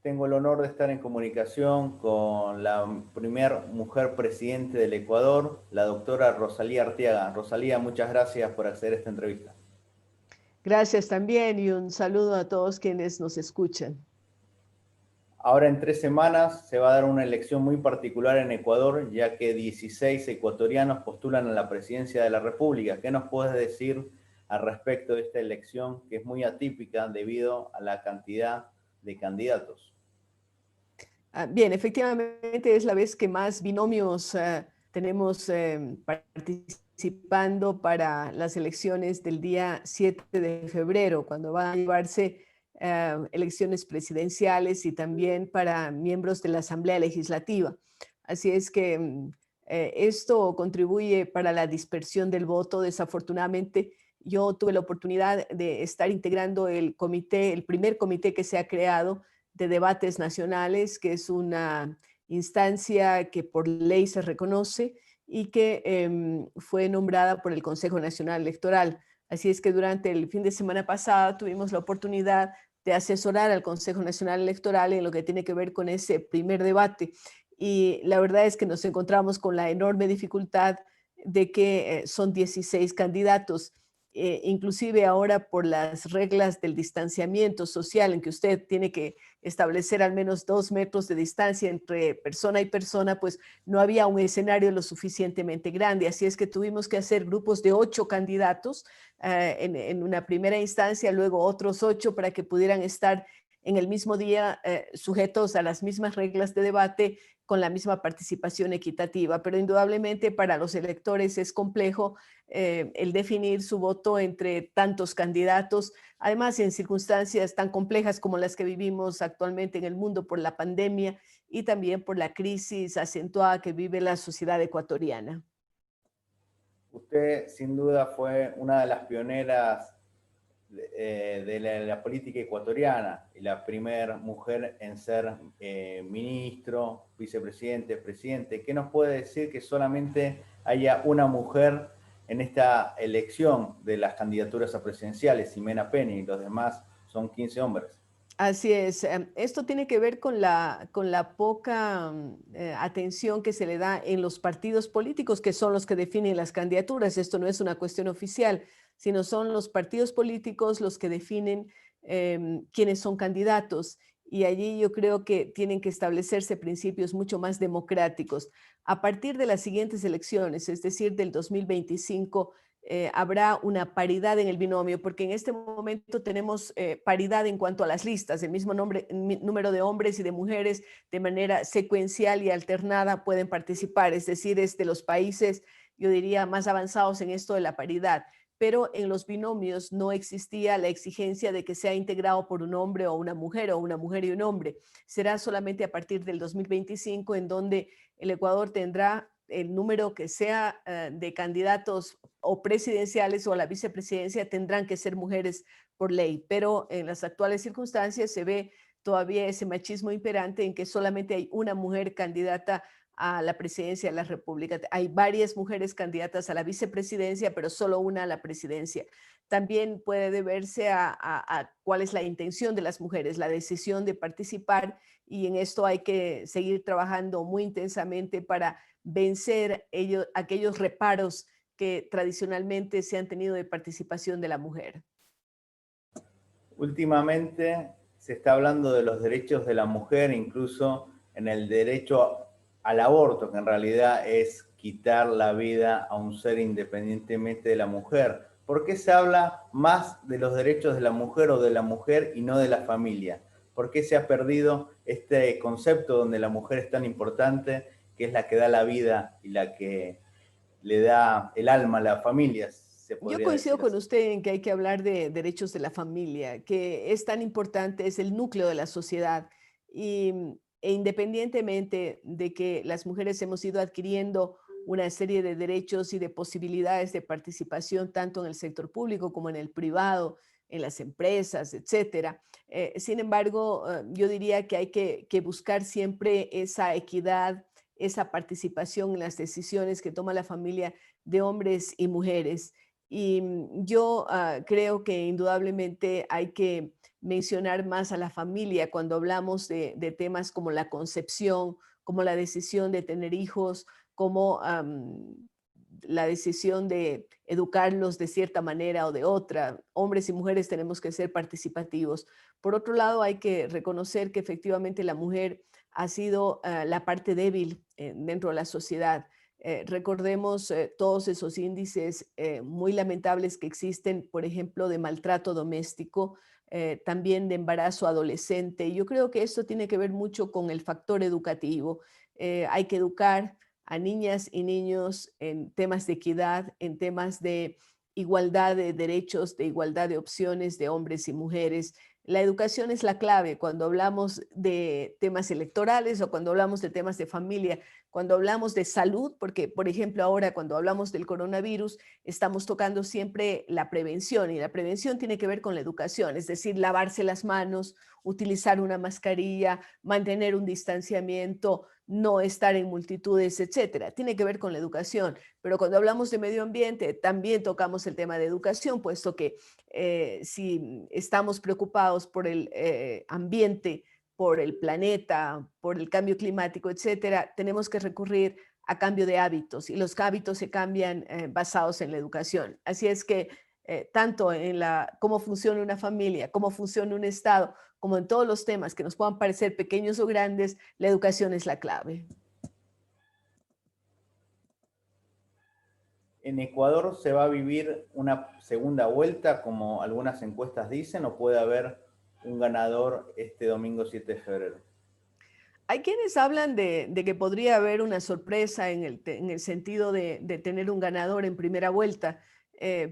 Tengo el honor de estar en comunicación con la primer mujer presidente del Ecuador, la doctora Rosalía Arteaga. Rosalía, muchas gracias por acceder a esta entrevista. Gracias también y un saludo a todos quienes nos escuchan. Ahora en 3 semanas se va a dar una elección muy particular en Ecuador, ya que 16 ecuatorianos postulan a la presidencia de la República. ¿Qué nos puedes decir al respecto de esta elección que es muy atípica debido a la cantidad de candidatos? Bien, efectivamente es la vez que más binomios tenemos participando para las elecciones del día 7 de febrero, cuando van a llevarse elecciones presidenciales y también para miembros de la Asamblea Legislativa. Así es que esto contribuye para la dispersión del voto. Desafortunadamente, yo tuve la oportunidad de estar integrando el comité, el primer comité que se ha creado de debates nacionales, que es una instancia que por ley se reconoce y que fue nombrada por el Consejo Nacional Electoral. Así es que durante el fin de semana pasado tuvimos la oportunidad de asesorar al Consejo Nacional Electoral en lo que tiene que ver con ese primer debate. Y la verdad es que nos encontramos con la enorme dificultad de que son 16 candidatos. Inclusive ahora por las reglas del distanciamiento social en que usted tiene que establecer al menos 2 metros de distancia entre persona y persona, pues no había un escenario lo suficientemente grande. Así es que tuvimos que hacer grupos de 8 candidatos en una primera instancia, luego otros 8 para que pudieran estar en el mismo día sujetos a las mismas reglas de debate con la misma participación equitativa. Pero indudablemente para los electores es complejo el definir su voto entre tantos candidatos. Además, en circunstancias tan complejas como las que vivimos actualmente en el mundo por la pandemia y también por la crisis acentuada que vive la sociedad ecuatoriana. Usted sin duda fue una de las pioneras de la política ecuatoriana y la primera mujer en ser ministro, vicepresidente, presidente. ¿Qué nos puede decir que solamente haya una mujer en esta elección de las candidaturas a presidenciales, Ximena Peña, y los demás son 15 hombres? Así es. Esto tiene que ver con la poca atención que se le da en los partidos políticos, que son los que definen las candidaturas. Esto no es una cuestión oficial, sino son los partidos políticos los que definen quiénes son candidatos. Y allí yo creo que tienen que establecerse principios mucho más democráticos. A partir de las siguientes elecciones, es decir, del 2025, habrá una paridad en el binomio, porque en este momento tenemos paridad en cuanto a las listas, el mismo número de hombres y de mujeres de manera secuencial y alternada pueden participar, es decir, es de los países, yo diría, más avanzados en esto de la paridad. Pero en los binomios no existía la exigencia de que sea integrado por un hombre o una mujer y un hombre. Será solamente a partir del 2025 en donde el Ecuador tendrá el número que sea de candidatos o presidenciales o a la vicepresidencia tendrán que ser mujeres por ley, pero en las actuales circunstancias se ve todavía ese machismo imperante en que solamente hay una mujer candidata a la presidencia de la República. Hay varias mujeres candidatas a la vicepresidencia, pero solo una a la presidencia. También puede deberse a cuál es la intención de las mujeres, la decisión de participar, y en esto hay que seguir trabajando muy intensamente para vencer aquellos reparos que tradicionalmente se han tenido de participación de la mujer. Últimamente se está hablando de los derechos de la mujer, incluso en el derecho al aborto, que en realidad es quitar la vida a un ser independientemente de la mujer. ¿Por qué se habla más de los derechos de la mujer o de la mujer y no de la familia? ¿Por qué se ha perdido este concepto donde la mujer es tan importante, que es la que da la vida y la que le da el alma a las familias, se Yo podría coincido decir con así? usted en que hay que hablar de derechos de la familia, que es tan importante, es el núcleo de la sociedad. Y, e independientemente de que las mujeres hemos ido adquiriendo una serie de derechos y de posibilidades de participación, tanto en el sector público como en el privado, en las empresas, etcétera. Sin embargo, yo diría que hay que buscar siempre esa equidad, esa participación en las decisiones que toma la familia de hombres y mujeres. Y yo creo que indudablemente hay que mencionar más a la familia cuando hablamos de temas como la concepción, como la decisión de tener hijos, como la decisión de educarlos de cierta manera o de otra. Hombres y mujeres tenemos que ser participativos. Por otro lado, hay que reconocer que efectivamente la mujer ha sido la parte débil dentro de la sociedad. Recordemos todos esos índices muy lamentables que existen, por ejemplo, de maltrato doméstico, también de embarazo adolescente. Yo creo que esto tiene que ver mucho con el factor educativo. Hay que educar a niñas y niños en temas de equidad, en temas de igualdad de derechos, de igualdad de opciones de hombres y mujeres. La educación es la clave cuando hablamos de temas electorales o cuando hablamos de temas de familia, cuando hablamos de salud, porque por ejemplo ahora cuando hablamos del coronavirus estamos tocando siempre la prevención y la prevención tiene que ver con la educación, es decir, lavarse las manos, utilizar una mascarilla, mantener un distanciamiento, no estar en multitudes, etcétera. Tiene que ver con la educación, pero cuando hablamos de medio ambiente también tocamos el tema de educación, puesto que si estamos preocupados por el ambiente, por el planeta, por el cambio climático, etcétera, tenemos que recurrir a cambio de hábitos y los hábitos se cambian basados en la educación. Así es que tanto en cómo funciona una familia, cómo funciona un Estado, como en todos los temas que nos puedan parecer pequeños o grandes, la educación es la clave. ¿En Ecuador se va a vivir una segunda vuelta, como algunas encuestas dicen, o puede haber un ganador este domingo 7 de febrero? Hay quienes hablan de que podría haber una sorpresa en el sentido de tener un ganador en primera vuelta,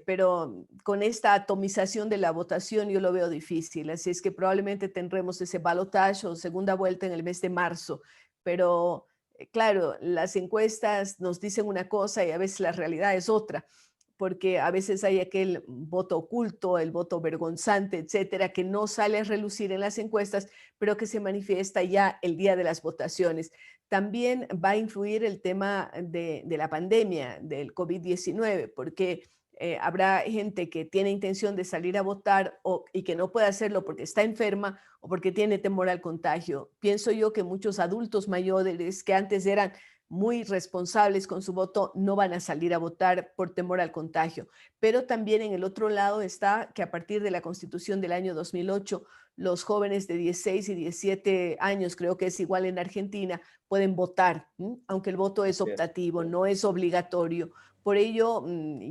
pero con esta atomización de la votación yo lo veo difícil, así es que probablemente tendremos ese balotaje o segunda vuelta en el mes de marzo, pero claro, las encuestas nos dicen una cosa y a veces la realidad es otra porque a veces hay aquel voto oculto, el voto vergonzante, etcétera, que no sale a relucir en las encuestas, pero que se manifiesta ya el día de las votaciones. También va a influir el tema de la pandemia, del COVID-19, porque habrá gente que tiene intención de salir a votar y que no puede hacerlo porque está enferma o porque tiene temor al contagio. Pienso yo que muchos adultos mayores que antes eran muy responsables con su voto no van a salir a votar por temor al contagio. Pero también en el otro lado está que a partir de la Constitución del año 2008, los jóvenes de 16 y 17 años, creo que es igual en Argentina, pueden votar, aunque el voto es Así es. optativo, no es obligatorio. Por ello,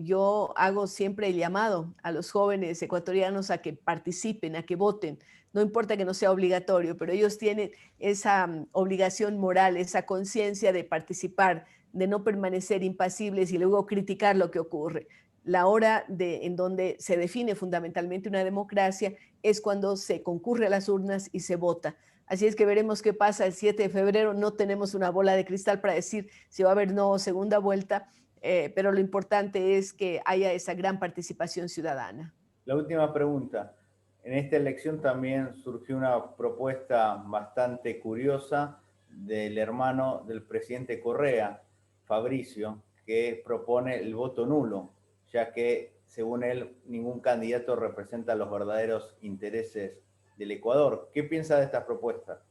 yo hago siempre el llamado a los jóvenes ecuatorianos a que participen, a que voten. No importa que no sea obligatorio, pero ellos tienen esa obligación moral, esa conciencia de participar, de no permanecer impasibles y luego criticar lo que ocurre. La hora en donde se define fundamentalmente una democracia es cuando se concurre a las urnas y se vota. Así es que veremos qué pasa el 7 de febrero. No tenemos una bola de cristal para decir si va a haber no segunda vuelta, pero lo importante es que haya esa gran participación ciudadana. La última pregunta. En esta elección también surgió una propuesta bastante curiosa del hermano del presidente Correa, Fabricio, que propone el voto nulo, ya que, según él, ningún candidato representa los verdaderos intereses del Ecuador. ¿Qué piensa de esta propuesta?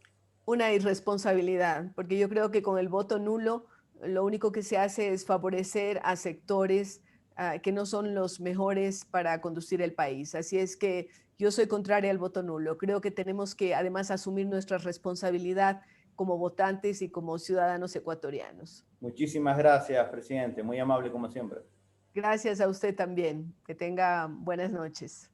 Una irresponsabilidad, porque yo creo que con el voto nulo lo único que se hace es favorecer a sectores que no son los mejores para conducir el país. Así es que yo soy contraria al voto nulo. Creo que tenemos que además asumir nuestra responsabilidad como votantes y como ciudadanos ecuatorianos. Muchísimas gracias, presidente. Muy amable como siempre. Gracias a usted también. Que tenga buenas noches.